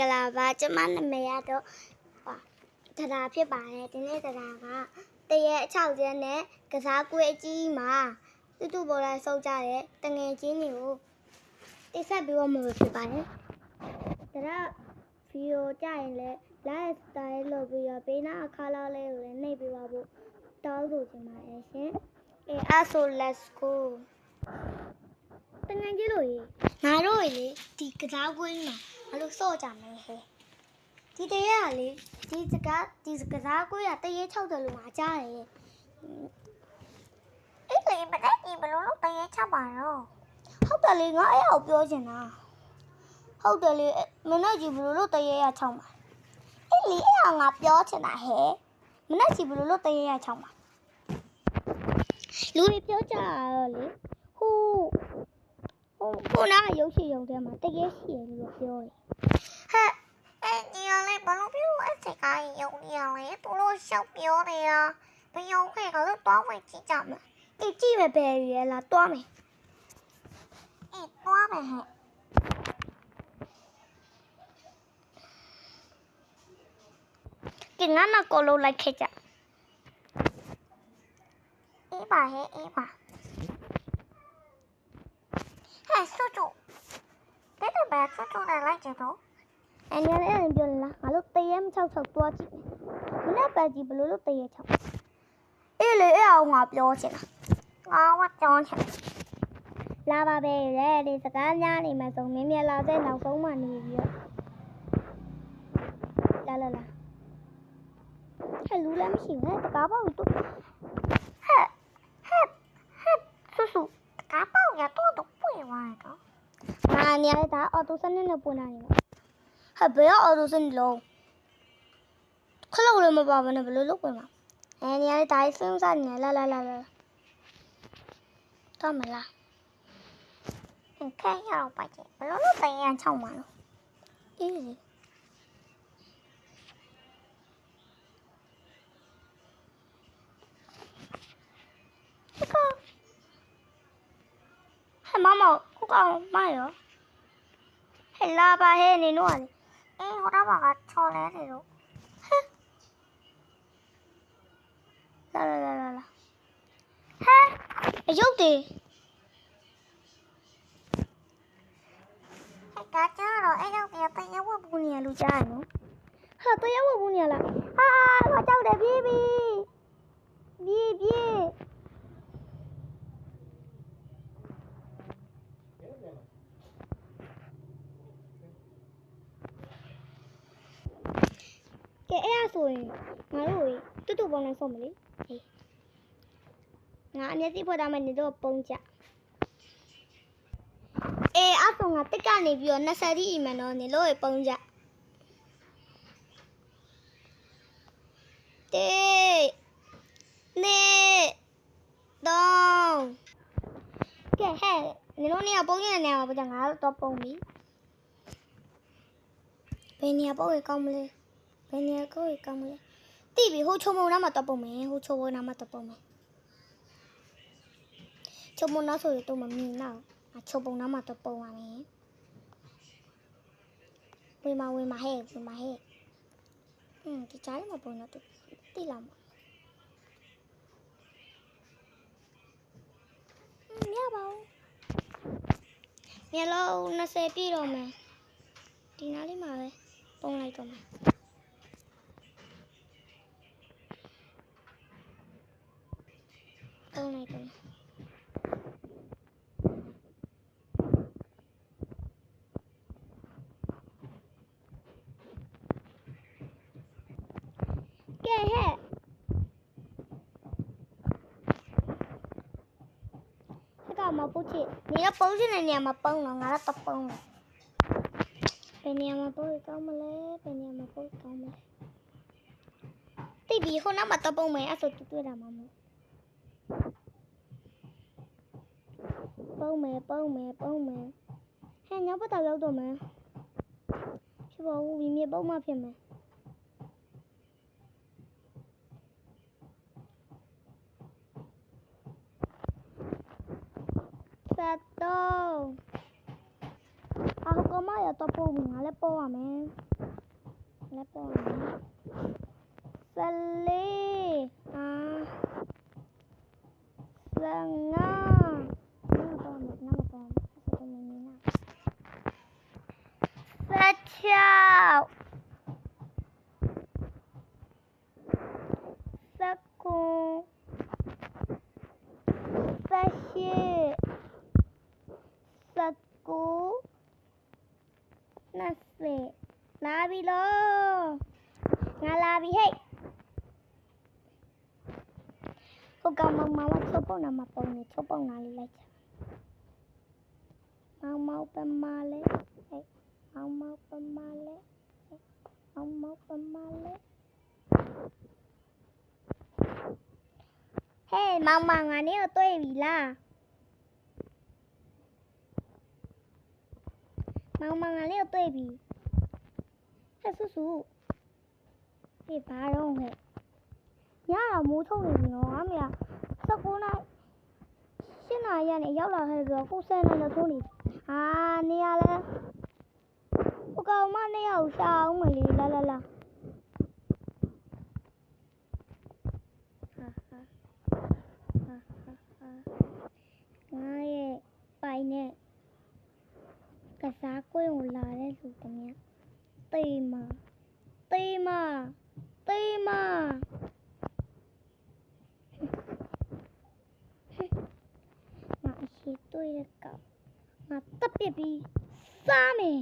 ကလာပါကျမနာမည်ကတော့တရားဖြစ်ပါတယ်ဒီနေ့တရားကတရက်6ရက်နဲ့ကစားကွေးအကြီးမှာတူပေါ်လာစောက်ကြတဲ့တငယ်ချင်းတွေကိုတိဆက်ပြီးတော့မလို့ဖြစ်ပါတယ်တရားဗီဒီယိုကြရင်လည်း live style လုပ်ပြီးတော့ဘေးနာအခါလောက်လေးကိုလည်းနှိပ်ပေးပါဖို့တောင်းဆိုချင်ပါတယ်ရှင်အဲ့ဆို let's go တငယ်ချင်းတို့ရေငါတို့ရေဒီကစားကွေးမှာဘာလို့စော့ကြမလဲဟဲ့ဒီတရက်ကလေဒီကစားကွေးကတရေ60လို့ငါကြားတယ်အဲ့လေမတက်ကြီးဘလို့တရေ6ပါတော့ဟုတ်တယ်လေငါအဲ့အောင်ပြောချင်တာဟုတ်တယ်လေမနေ့ကြီးဘလို့တရေရ6ပါအဲ့လေအဲ့အောင်ငါပြောချင်တာဟဲ့မနေ့ကြီးဘလို့တရေရ6ပါလူတွေပြောကြတော့လေဟိုနားရုပ်ရှင်ရုံထဲမှာတရေရှိတယ်လို့ပြောတယ်ဟဲ့ဒီလေးဘာလို့ပြောအဲ့ဒီကရုံနေရလဲသူတို့ရှောက်ပြောနေတာဘယ်ရောက်ခဲ့ကလို့တွားဝင်ကြည့်ကြမလားကြည့်မယ်ပဲရလားတွားမယ်တွားမယ်ဟဲ့ဒီငါမကိုလို့လိုက်ခဲ့ကြအေးပါဟဲ့အေးပါဟဲ့ဆူတူတဲ့ဘာဆူတူနဲ့လိုက်ကြတော့အဲ့ဒီလည်းပြောလားငါတို့တရေ66တွားကြည့်မနေ့ပဲကြည့်ဘလို့တရေ6အေးလေအဲ့အောင်ငါပြောချင်တာငါဝတ်ကြောင်းချင်လာပါပဲလေဒီစကားများနေမှဆိုမင်းမြလာတဲ့နောက်ဆုံးမှနေပြီးတော့လာဟဲ့လူလည်းမရှိဘူးတကားပေါ့တူဟဲ့ဆူတကားပေါ့ရတော့ပွေသွားတော့ငါနေရတာအော်တိုစနစ်နဲ့ပွေနေတယ်ဟဲ့ဘယ်အော်တိုစနစ်လုံးခလောက်လည်းမပါဘဲနဲ့ဘယ်လိုလုပ်ပွေမှာနေရတာစဉ်းစားနေလာတော့မလားခဲရအောင်ပါကြဘယ်လိုလုပ်တင်ရချောင်းမှာလို့အေးလေမမကိုကောင်မရောဟဲ့လာပါဟဲ့နေတော့လေအေးဟိုတော့ကချော်လဲနေတော့လာဟဲ့အယုတ်တယ်ဟဲ့ကကြတော့အဲ့ရောက်ပြန်တရဝတ်ဘူးနေရလူကြားရနော်ဟာတရဝတ်ဘူးနေရလားဟာငါကြောက်တယ်ပြေးကဲဟဲ့အဲ့ဆိုရင်ငါတို့တူပေါင်းနဲ့ဆော့မလေးငါအမျက်စိဖွက်ထားမယ်နေတော့ပုံကြအဲ့ဆိုငါတက်ကနေပြီးတော့20ဒီအီမန်တော့နေလို့ပုံကြတေနေတော့ကဲဟဲ့နေလို့နေရပုံရနေရမှာပေါ့ငါတော့ပုံပြီဘယ်နေရပုံရကောင်းမလဲဘယ်နေရကိုကောင်းမလဲတိပြီဟိုချုံမုံနားမှာတော့ပုံမယ်ဟိုချုံမုံနားမှာတော့ပုံမယ်ချုံမုံနားဆိုရင်တော့မမြင်တော့ချုံပုံနားမှာတော့ပုံပါမယ်ဝင်မဟဲ့ဒီကြားထဲမှာပုံတော့တိလာမှာရပါဦးမျက်လုံး20ပြည့်တော့မယ်ဒီနားလေးမှာပဲပုံလိုက်တော့မယ်ပုံလိုက်တော့ကဲဟဲ့မပုတ်ချစ်နေတော့ပုံးချင်တဲ့နေရာမှာပုံးတော့ငါတော့ပုံးဘယ်နေရာမှာပုံးကောင်းမလဲတိတ်ပြီးခုနောက်မှာတော့ပုံးမယ်အဲ့ဆိုတွေ့တာမှာမဟုတ်ပုံးမယ်ဟဲ့ညောက်ပတ်တာရောက်တော့မယ်ဖြစ်ပါဘူးမြေပုံးမှဖြစ်မယ်တော့ဟိုကမရ တော့ပို့ပြီငါလည်းပို့ရမယ်လည်းပို့ရမယ်စလေးစငါနောက်တော့စတော့မင်းနာ16 20လာပြီလို့ငါလာပြီဟဲ့ဟိုကောင်မောင်ချိုးပုံနာမှာပုံနေချိုးပုံနာလေးလိုက်ချမောင်ပမာလဲဟဲ့မောင်ပမာလဲမောင်ပမာလဲဟဲ့မောင်ငါနေကိုတွေ့ပြီလားမောင်ငါလေးကိုတွေ့ပြီဟဲ့ဆူဟေးဘာတော့ဟဲ့ညတော့မိုးထုတ်နေပြီနော်ငါမေ19နာရီ8နာရီကနေရောက်လာခဲ့ပြီးတော့ခု10နာရီလောက်ထိုးနေနေရလဲဟိုကောင်မနေရအောင်ရှာအောင်မလေးလာငါရဲ့ပိုင်နဲ့ကစားကွင်းကိုလာတဲ့လူတည်းတေးမငါအရှိတွေ့တဲ့ကောင်ငါတပ်ပြပြီးစားမယ်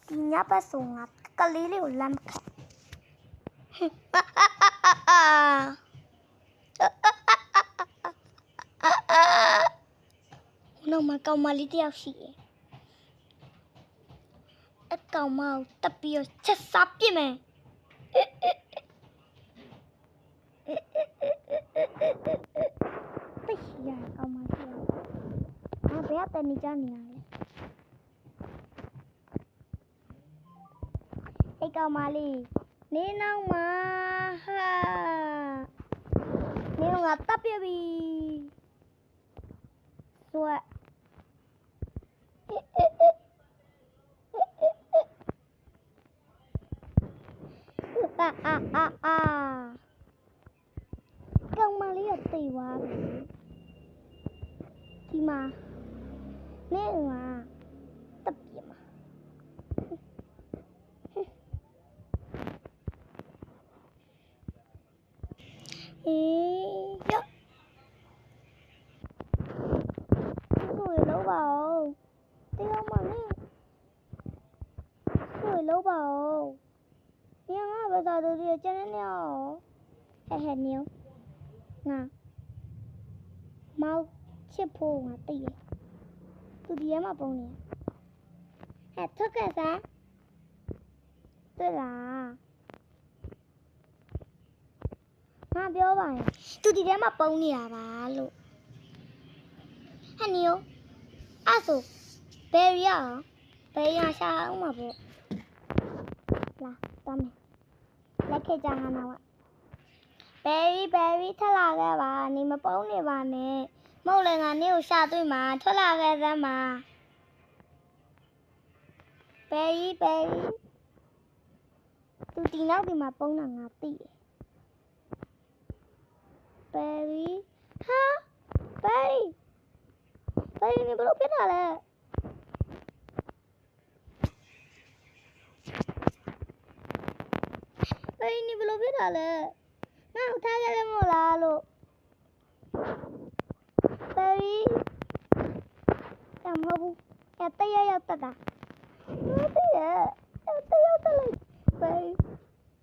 ဒီညပတ်စုံငါကလေးလေးကိုလမ်းခတ်နောက်မှာကောင်မလေးတယောက်ရှိတယ်အကောင်မကိုတပ်ပြီးတော့ချက်စားပြစ်မယ်တိတ်ရကောင်မလေးဘယ်ကနေကြနေရလဲအဲ့ကောင်မလေးနေနောက်မှာနေငါတပ်ပြပြီဆွဲကောင်မလေးကတေးသွားပြီဒီမှာနေငါတပ်ပြမှာရော့ဆိုရလို့ပါဦးတရားမနဲ့ဆိုရလို့ပါဦးညငါဘာသာတို့ရကျန်နေအောင်ဟဲ့ညငါမောက်ချစ်ဖို့ငါသိရသူဒီထဲမှာပုံနေဟဲ့ထုတ်ခဲ့စားတွေ့လားငါပြောပါရင်သူဒီထဲမှာပုံနေတာပါလို့ဟဲ့အဲ့ဆိုဘယ်ရရှာအောင်မှာပေါ့လာတမ်းလက်ခဲ့ကြငါနာဘယ်ရီထလာခဲ့ပါနေမပုံနေပါနဲ့မဟုတ်လည်းငါနေကိုရှာတွေ့မှာထွက်လာခဲ့သမ်းမှာဘယ်ရီသူဒီနောက်ဒီမှာပုံတာငါသိတယ်ဘယ်ရီနေဘလို့ဖြစ်တာလဲနေဘလို့ဖြစ်တာလဲငါ့ကိုထားခဲ့တယ်မို့လားလို့ဘယ်ရီမဟုတ်ဘူးတယောက်တက်တာတယောက်တက်လိုက်ဘယ်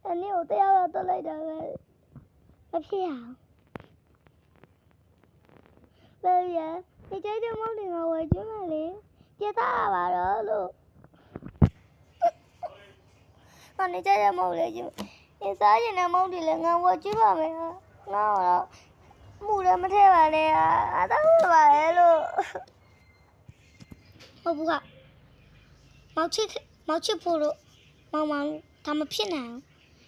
အနေကိုတယောက်တက်လိုက်တာပဲမဖြစ်အောင်ဘယ်ရီဒီကျတဲ့မောင်တင်ကဝယ်ကျွမ်းမလေးပြသတာပါတော့လို့နေကျတဲ့မောင်လေးကျွမ်းစားရင်လည်းမောင်တင်လည်းငါဝယ်ကျွမ်းပါမယ်ငါတော့မှုလည်းမထဲပါနဲ့တော့ပါလေလို့ဟုတ်ဘူးကမောင်ချစ်ဖို့လို့မောင်ဒါမဖြစ်နိုင်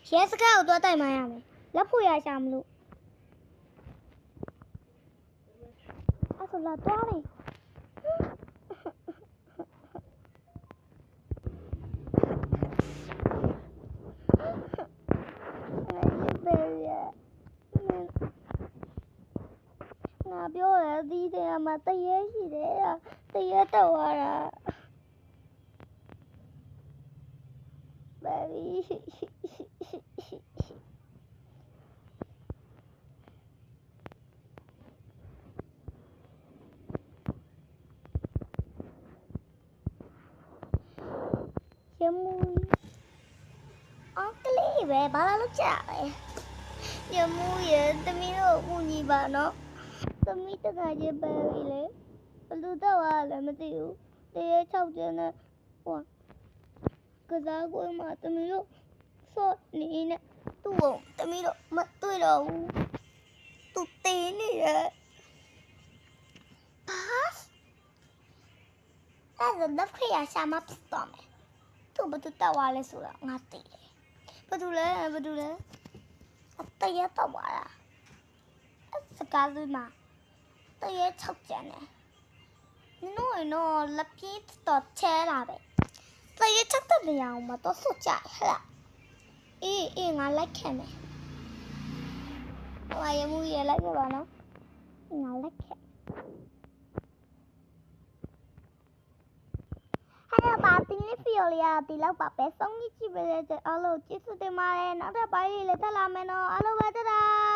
ဘူးရဲစကားကိုသွားတိုင်မှရမယ်လက်ဖို့ရရှာမလို့အဲ့ဆိုလာသွားမယ် ငါပြောတယ်ဒီနေရာမှာတရေရှိတယ်တရေတော့ရတာဘာလီရမူအောင်ကလေးပဲဘာလို့ကြာလဲရမူရဲ့သမီးတို့ကူညီပါနော်သမီးတခါချင်းပဲလေဘလူတော့ရလည်းမသိဘူးတရေ6ကျင်းနဲ့ဟိုကစားကွင်းမှာသမီးတို့စော့နေနဲ့သူ့ကိုသမီးတို့မတွေ့တော့ဘူးသူတင်းနေတယ်ဘာအဲ့ဒါတော့ခရရှာမဖြစ်တော့မယ်သူဘသူတော့ရလဲဆိုတော့ငါသိတယ်ဘသူလဲအတရတော့ရတာစကားစုမှာတရေ6ကျန်တယ်နော်လက်ပြေးတော့ချဲလာပဲတရေ6တဲ့နေရာမှာတော့စွတ်ကြဟဲ့လားအေးငါလိုက်ခဲ့မယ်ဟိုရမှုရလိုက်ခဲ့ပါနော်ငါလိုက်ခဲ့ဟဲ့ပါတင်းလေးဖီယိုလီယာဒီလောက်ပါပဲဆုံးကြီးကြည့်ပေးတဲ့အားလုံးကျေးဇူးတင်ပါတယ်နောက်တစ်ပိုင်းလေးလည်းထပ်လာမယ်နော်အားလုံးပဲတဒါ